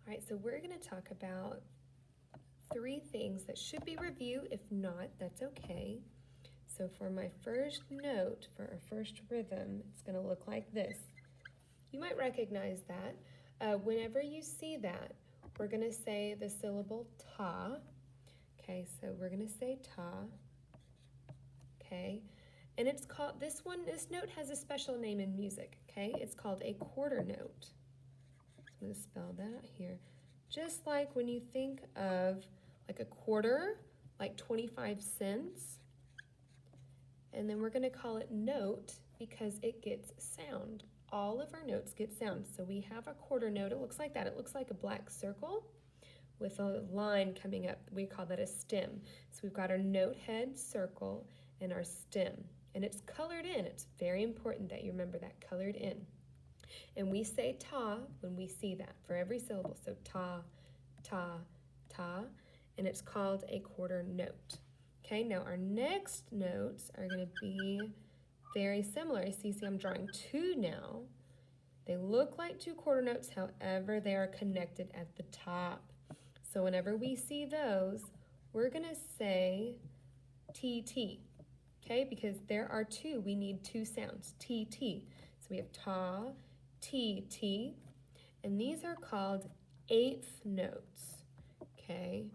All right, so we're going to talk about 3 things that should be reviewed. If not, that's okay. So for my first note, for our first rhythm, it's going to look like this. You might recognize that. Whenever you see that, we're going to say the syllable ta. Okay, so we're going to say ta. Okay, and it's called, this note has a special name in music. Okay, it's called a quarter note. I'm going to spell that out here. Just like when you think of like a quarter, like 25 cents. And then we're going to call it note because it gets sound. All of our notes get sound. So we have a quarter note. It looks like that. It looks like a black circle with a line coming up. We call that a stem. So we've got our note head circle and our stem. And it's colored in. It's very important that you remember that, colored in. And we say ta when we see that for every syllable. So ta, ta, ta, and it's called a quarter note. Okay, now our next notes are going to be very similar. You see, I'm drawing 2 now. They look like 2 quarter notes, however, they are connected at the top. So whenever we see those, we're going to say TT. Okay, because there are 2, we need 2 sounds, TT. So we have ta, TT, and these are called 8th notes. Okay,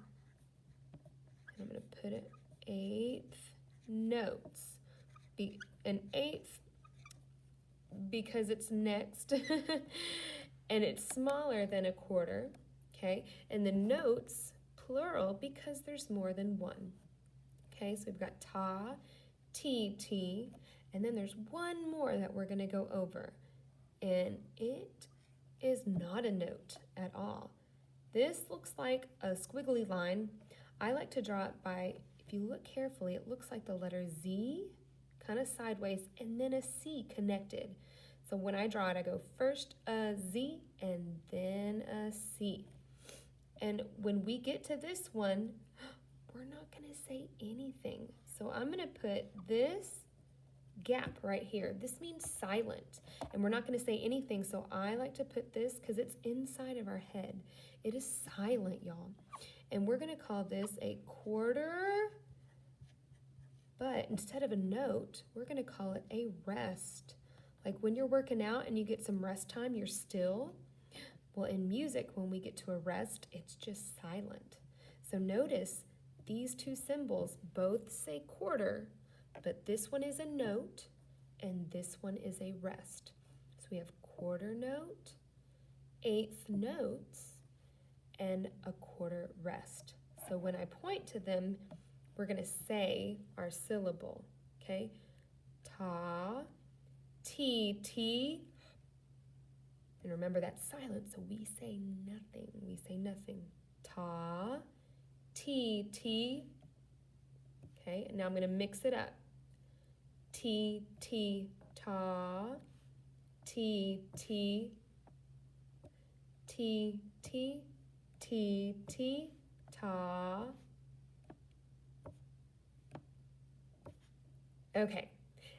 and I'm going to put it 8th notes. An 8th because it's next and it's smaller than a quarter. Okay, and the notes plural because there's more than one. Okay, so we've got ta, TT, and then there's one more that we're going to go over, and it is not a note at all. This looks like a squiggly line. I like to draw it by, if you look carefully, it looks like the letter Z, kind of sideways, and then a C connected. So when I draw it, I go first a Z and then a C. And when we get to this one, we're not going to say anything. So I'm going to put this gap right here. This means silent, and we're not going to say anything. So I like to put this because it's inside of our head. It is silent, y'all. And we're going to call this a quarter, but instead of a note, we're going to call it a rest. Like when you're working out and you get some rest time, you're still. Well, in music, when we get to a rest, it's just silent. So notice these 2 symbols both say quarter, but this one is a note and this one is a rest. So we have quarter note, 8th notes, and a quarter rest. So when I point to them, we're going to say our syllable. Okay, ta, TT, and remember that's silent, so we say nothing. We say nothing. Ta, TT. Okay, and now I'm going to mix it up. T, T, ta, T, T, T, T, T, T, ta. Okay,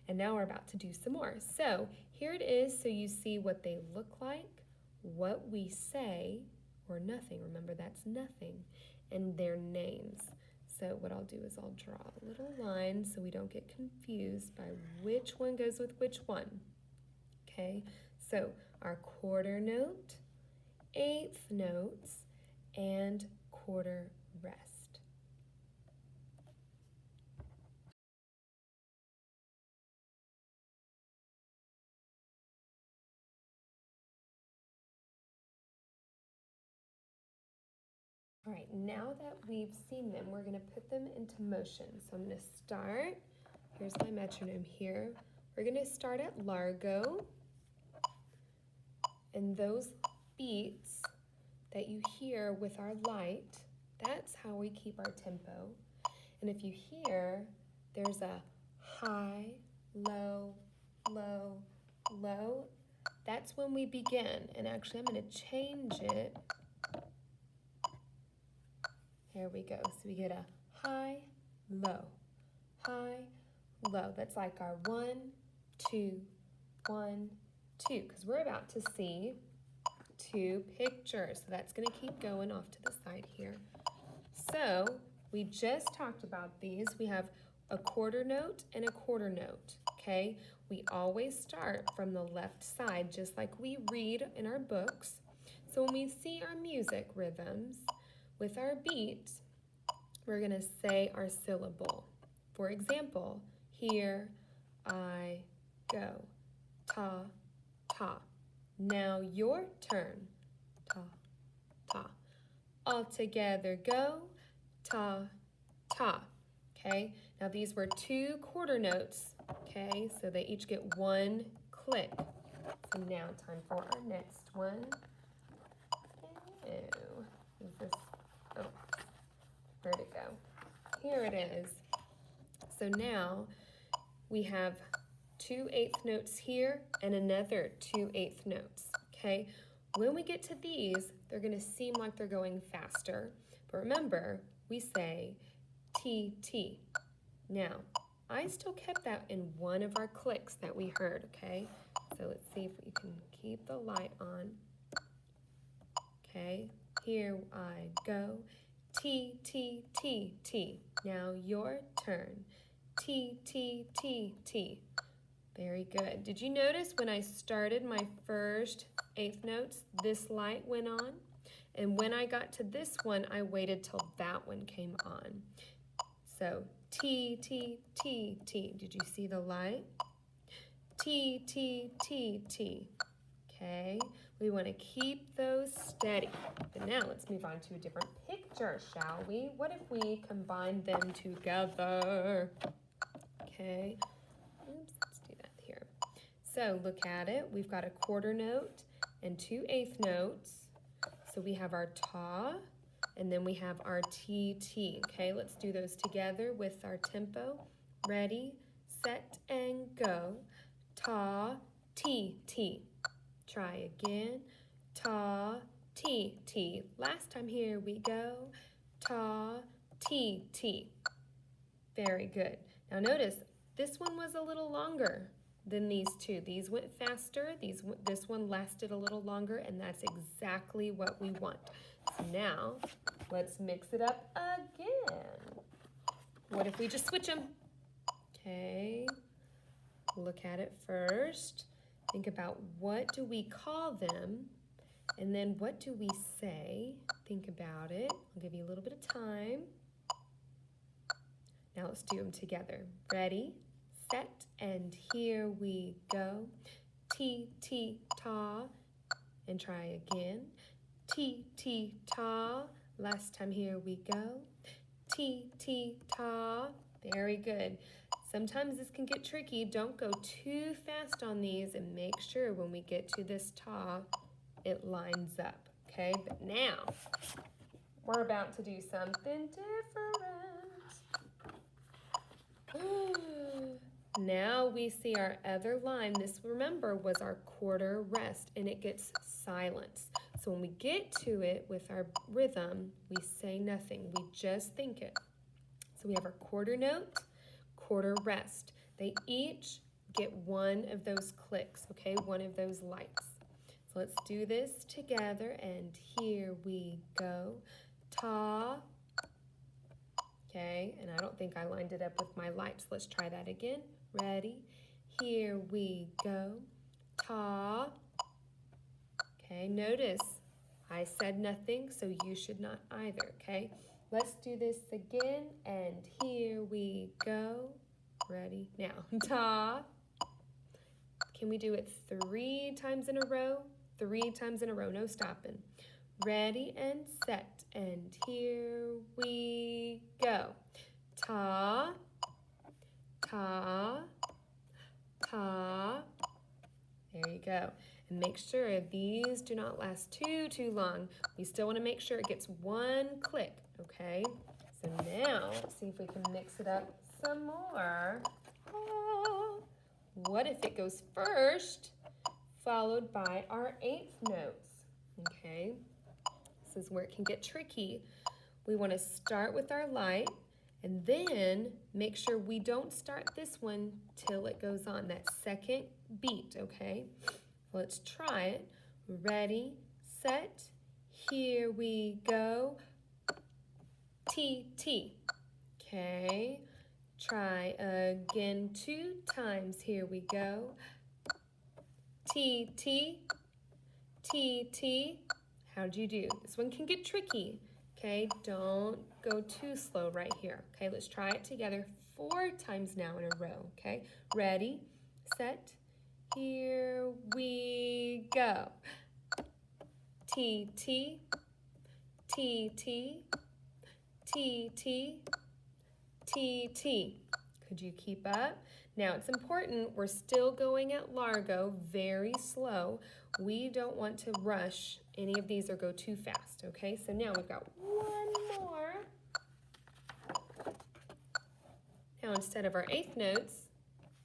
and now we're about to do some more. So here it is, so you see what they look like, what we say, or nothing. Remember, that's nothing, and their names. So what I'll do is I'll draw a little line so we don't get confused by which one goes with which one. Okay, so our quarter note, 8th notes, and quarter rest. All right, now that we've seen them, we're going to put them into motion. So I'm going to start. Here's my metronome here. We're going to start at largo. And those beats that you hear with our light, that's how we keep our tempo. And if you hear, there's a high, low, low, low, that's when we begin. And actually, I'm going to change it. There we go. So we get a high, low, high, low. That's like our 1, 2, 1, 2, because we're about to see two pictures. So that's going to keep going off to the side here. So we just talked about these. We have a quarter note and a quarter note, okay? We always start from the left side, just like we read in our books. So when we see our music rhythms with our beat, we're going to say our syllable. For example, here I go. Ta, ta. Now your turn. Ta, ta. All together go. Ta, ta. Okay, now these were two quarter notes. Okay, so they each get one click. So now time for our next one. Ew, is this, oh, where'd it go? Here it is. So now we have 2/8 notes here and another 2/8 notes, okay? When we get to these, they're gonna seem like they're going faster, but remember, we say T, T. Now, I still kept that in one of our clicks that we heard, okay? So let's see if we can keep the light on. Okay, here I go. T, T, T, T. Now your turn. T, T, T, T. Very good. Did you notice when I started my first 8th notes, this light went on? And when I got to this one, I waited till that one came on. So T, T, T, T. Did you see the light? T, T, T, T. Okay, we want to keep those steady. But now let's move on to a different picture, shall we? What if we combine them together? Okay, oops, let's do that here. So look at it. We've got a quarter note and 2/8 notes. So we have our ta, and then we have our TT. Okay, let's do those together with our tempo. Ready, set, and go. Ta, T, T. Try again. Ta, T, T. Last time, here we go. Ta, T, T. Very good. Now notice, this one was a little longer than these two. These went faster. This one lasted a little longer, and that's exactly what we want. So now, let's mix it up again. What if we just switch them? Okay, look at it first. Think about what do we call them, and then what do we say? Think about it. I'll give you a little bit of time. Now let's do them together. Ready, set, and here we go. T, T, ta, and try again. T, T, ta. Last time, here we go. T, T, ta. Very good. Sometimes this can get tricky. Don't go too fast on these, and make sure when we get to this ta, it lines up, okay? But now, we're about to do something different. Now we see our other line. This, remember, was our quarter rest, and it gets silence. So when we get to it with our rhythm, we say nothing. We just think it. So we have our quarter note, quarter rest. They each get one of those clicks, okay? One of those lights. So let's do this together, and here we go. Ta. Okay, and I don't think I lined it up with my lights. Let's try that again. Ready? Here we go. Ta. Okay, notice I said nothing, so you should not either, okay? Let's do this again, and here we go. Ready? Now, ta. Can we do it 3 times in a row? 3 times in a row, no stopping. Ready and set, and here we go. Ta, ta, ta. There you go. And make sure these do not last too long. We still want to make sure it gets one click, okay? So now, let's see if we can mix it up some more. What if it goes first, followed by our 8th notes, okay? This is where it can get tricky. We want to start with our light, and then make sure we don't start this one till it goes on, that second beat, okay? Let's try it. Ready, set, here we go. T, T. Okay, try again 2 times. Here we go. T, T, T, T. How'd you do? This one can get tricky. Okay, don't go too slow right here. Okay, let's try it together 4 times now in a row. Okay, ready, set, here we go. T, T, T, T, T, T, T, T. Could you keep up? Now it's important, we're still going at Largo, very slow. We don't want to rush any of these or go too fast, okay? So now we've got one more. Now instead of our 8th notes,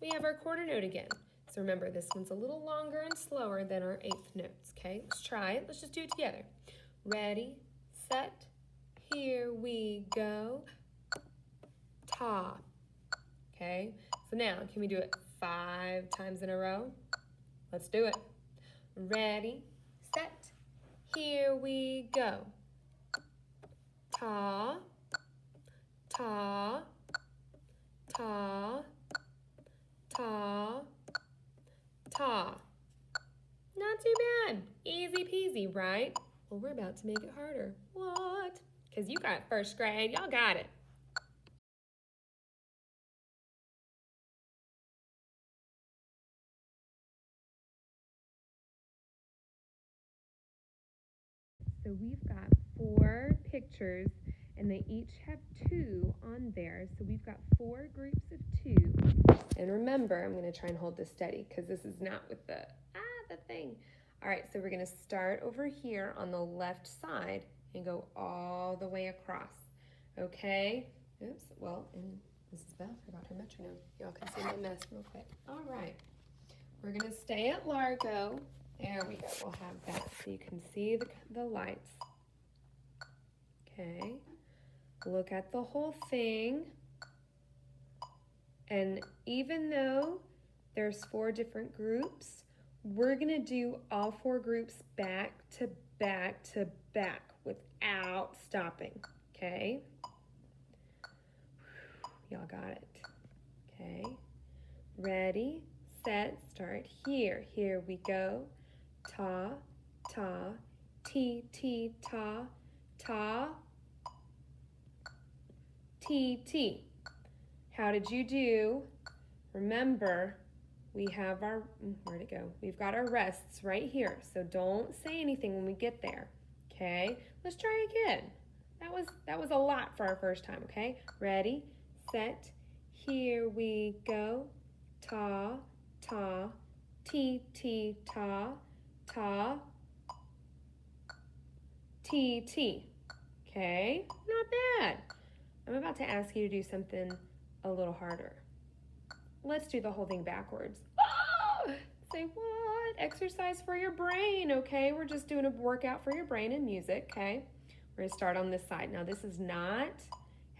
we have our quarter note again. So remember, this one's a little longer and slower than our 8th notes, okay? Let's try it, let's just do it together. Ready, set, here we go. Ta. Okay, so now can we do it 5 times in a row? Let's do it. Ready, set, here we go. Ta, ta, ta, ta, ta. Not too bad. Easy peasy, right? Well, we're about to make it harder. What? Because you got 1st grade. Y'all got it. So we've got 4 pictures and they each have 2 on there. So we've got 4 groups of 2. And remember, I'm going to try and hold this steady because this is not with the thing. All right, so we're going to start over here on the left side and go all the way across. Okay? Oops, well, and Mrs. Bell forgot her metronome. Y'all can see my mess real quick. All right. We're going to stay at Largo. There we go. We'll have that so you can see the lights. Okay. Look at the whole thing. And even though there's 4 different groups, we're going to do all 4 groups back to back to back without stopping. Okay? Y'all got it. Okay. Ready, set, start here. Here we go. Ta, ta, ti, ti, ta, ta, ti, ti. How did you do? Remember, we have our, where'd it go? We've got our rests right here. So don't say anything when we get there. Okay, let's try again. That was a lot for our first time, okay? Ready, set, here we go. Ta, ta, ti, ti, ta, ta, ti, ti. Okay, not bad. I'm about to ask you to do something a little harder. Let's do the whole thing backwards. Oh, say what? Exercise for your brain, okay? We're just doing a workout for your brain and music, okay? We're gonna start on this side. Now this is not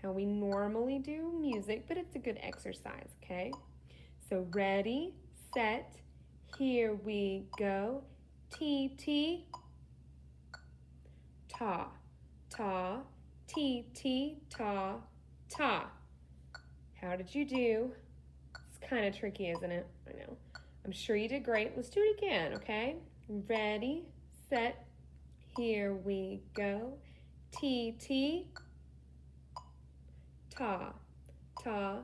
how we normally do music, but it's a good exercise, okay? So ready, set, here we go. Ti, ti, ta, ta, ti, ti, ta, ta. How did you do? It's kind of tricky, isn't it? I know. I'm sure you did great. Let's do it again, okay? Ready, set, here we go. Ti, ti, ta, ta,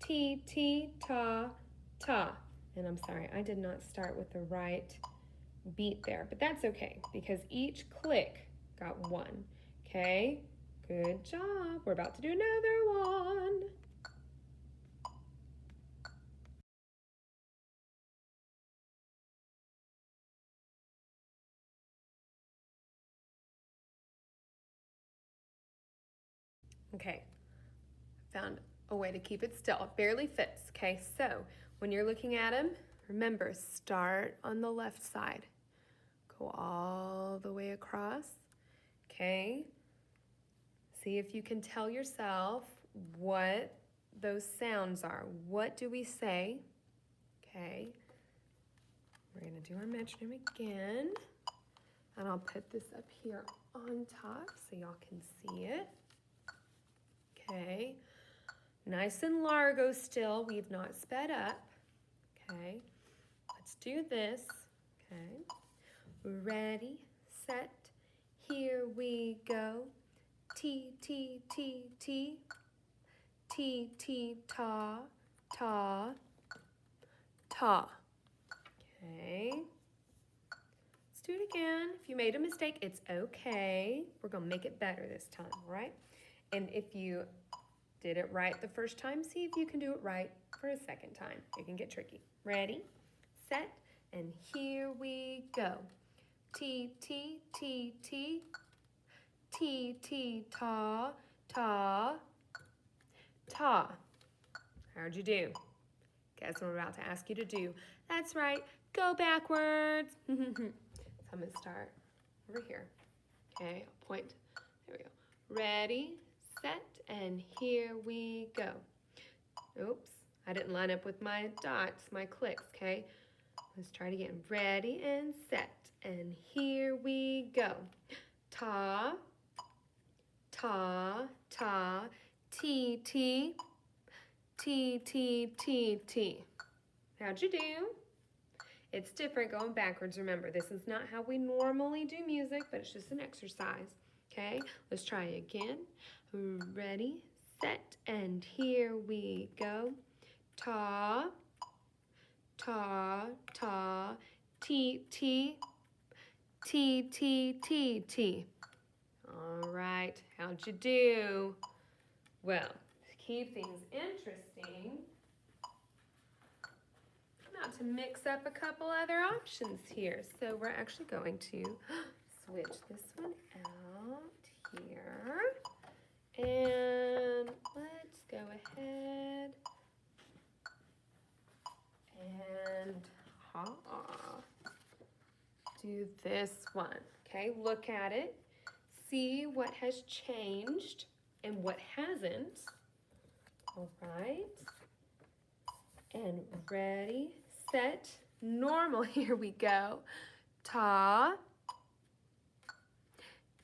ti, ti, ta, ta. And I'm sorry, I did not start with the right beat there, but that's okay because each click got 1. Okay, good job. We're about to do another one. Okay, found a way to keep it still. It barely fits, okay? So when you're looking at them, remember, start on the left side. Go all the way across, okay? See if you can tell yourself what those sounds are. What do we say? Okay, we're gonna do our metronome again. And I'll put this up here on top so y'all can see it. Okay. Nice and largo still. We've not sped up. Okay. Let's do this. Okay. Ready, set, here we go. T, T, T, T. T, T, ta, ta, ta. Okay. Let's do it again. If you made a mistake, it's okay. We're going to make it better this time, all right? And if you did it right the first time, see if you can do it right for a second time. It can get tricky. Ready, set, and here we go. T, T, T, T. T, T, ta, ta, ta. How'd you do? Guess what I'm about to ask you to do. That's right, go backwards. So I'm gonna start over here. Okay, I'll point, there we go. Ready, set, and here we go. Oops, I didn't line up with my dots, my clicks, okay? Let's try it again. Ready and set, and here we go. Ta, ta, ta, T, T, T, T, T, T. How'd you do? It's different going backwards. Remember, this is not how we normally do music, but it's just an exercise. Okay, let's try again. Ready, set, and here we go. Ta, ta, ta, T, T, T, T, T, T. All right, how'd you do? Well, to keep things interesting, I'm about to mix up a couple other options here. So we're actually going to switch this one out here. And let's go ahead and do this one. Okay, look at it. See what has changed and what hasn't. All right. And ready, set, normal. Here we go. Ta,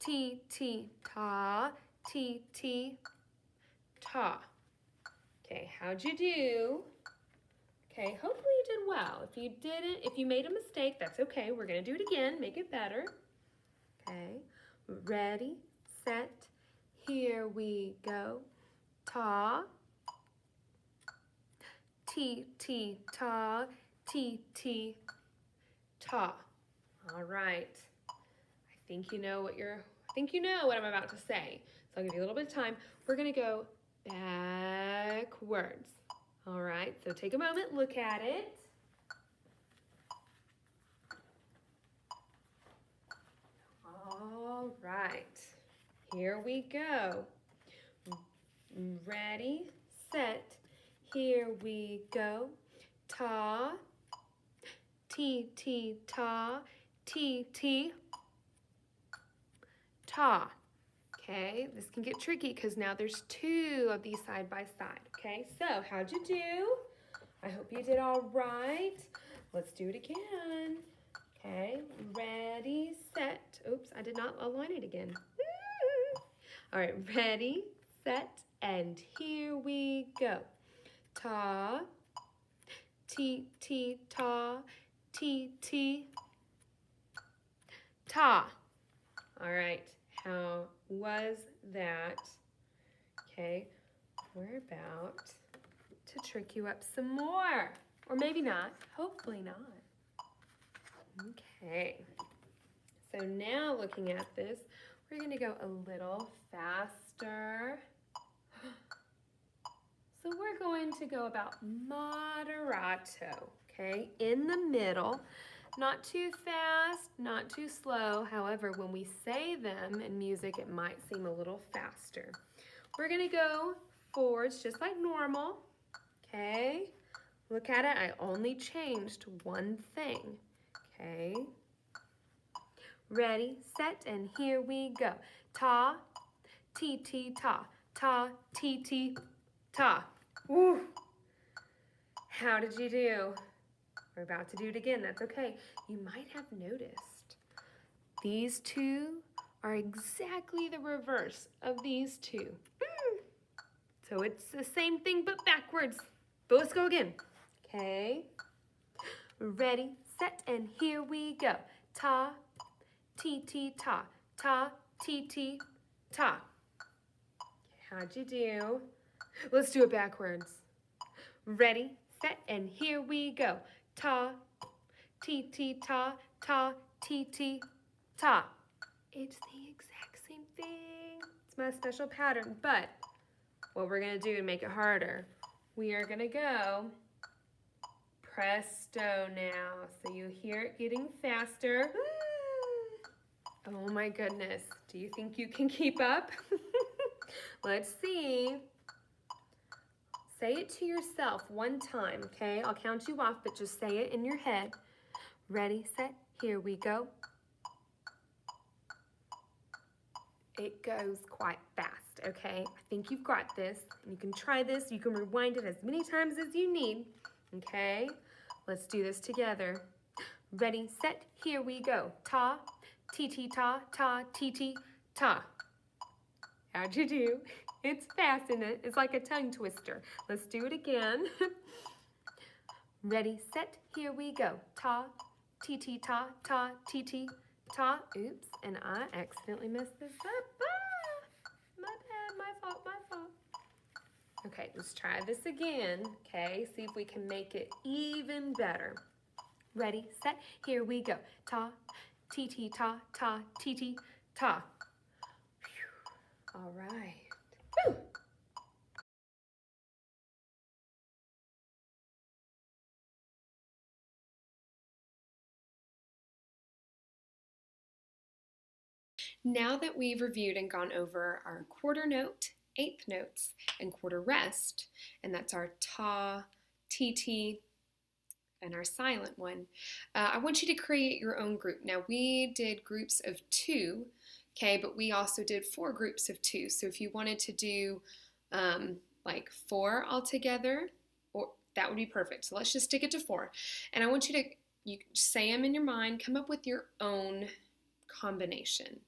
T, T, ta, T, T, ta. Okay, how'd you do? Okay, hopefully you did well. If you didn't, if you made a mistake, that's okay. We're gonna do it again, make it better. Okay, ready, set, here we go. Ta, T, T, ta, T, T, ta. All right. I think you know what I'm about to say. So I'll give you a little bit of time. We're gonna go backwards. All right, so take a moment, look at it. All right, here we go. Ready, set, here we go. Ta, T, T, ta, T, T, ta. Okay, this can get tricky because now there's two of these side by side. Okay, so how'd you do? I hope you did all right. Let's do it again. Okay, ready, set. Oops, I did not align it again. All right, ready, set, and here we go. Ta, T, T, ta, T, T, ta. All right, how was that? Okay, we're about to trick you up some more. Or maybe not, hopefully not. Okay, so now looking at this, we're gonna go a little faster. So we're going to go about moderato, okay, in the middle. Not too fast, not too slow. However, when we say them in music, it might seem a little faster. We're gonna go forwards just like normal, okay? Look at it, I only changed one thing, okay? Ready, set, and here we go. Ta, T, T, ta, ta, T, T, ta. Woo! How did you do? We're about to do it again, that's okay. You might have noticed These two are exactly the reverse of these two. So it's the same thing but backwards. But let's go again. Okay. Ready, set, and here we go. Ta, ti, ti, ta. Ta, ti, ti, ta. How'd you do? Let's do it backwards. Ready, set, and here we go. Ta, ti, ti, ta. Ta, ti, ti, ta. It's the exact same thing. It's my special pattern, but what we're gonna do to make it harder, we are gonna go presto now. So you hear it getting faster. Oh my goodness, do you think you can keep up? Let's see. Say it to yourself one time, okay? I'll count you off, but just say it in your head. Ready, set, here we go. It goes quite fast, okay? I think you've got this. You can try this. You can rewind it as many times as you need, okay? Let's do this together. Ready, set, here we go. Ta, ti, ti, ta, ta, ti, ti, ta. How'd you do? It's fast, isn't it? It's like a tongue twister. Let's do it again. Ready, set, here we go. Ta, ti, ti, ta, ta, ti, ti, ta. Oops, and I accidentally messed this up. Ah, my bad, my fault, my fault. Okay, let's try this again. Okay, see if we can make it even better. Ready, set, here we go. Ta, ti, ti, ta, ta, ti, ti, ta. Whew. All right. Woo. Now that we've reviewed and gone over our quarter note, eighth notes, and quarter rest, and that's our ta, ti, ti, and our silent one, I want you to create your own group. Now we did groups of 2, okay, but we also did 4 groups of 2. So if you wanted to do like 4 altogether, or that would be perfect. So let's just stick it to 4. And I want you to say them in your mind, come up with your own combination.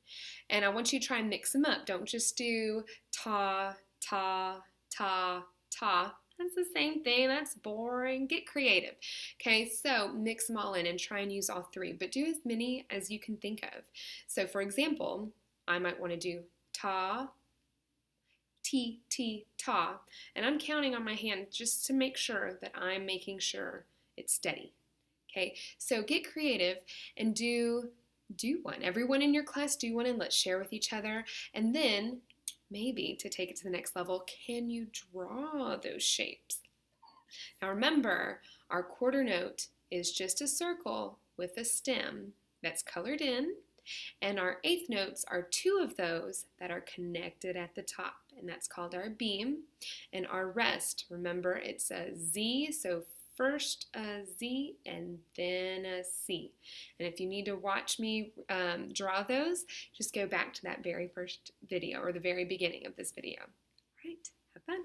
And I want you to try and mix them up. Don't just do ta, ta, ta, ta. That's the same thing. That's boring. Get creative. Okay, so mix them all in and try and use all 3, but do as many as you can think of. So for example, I might want to do ta, ti, ti, ta, and I'm counting on my hand just to make sure that I'm making sure it's steady. Okay, so get creative and do one. Everyone in your class do one, and let's share with each other. And then maybe to take it to the next level, can you draw those shapes? Now remember, our quarter note is just a circle with a stem that's colored in, and our eighth notes are 2 of those that are connected at the top, and that's called our beam. And our rest, remember, it's a Z, so first a Z and then a C. And if you need to watch me draw those, just go back to that very first video or the very beginning of this video. All right, have fun.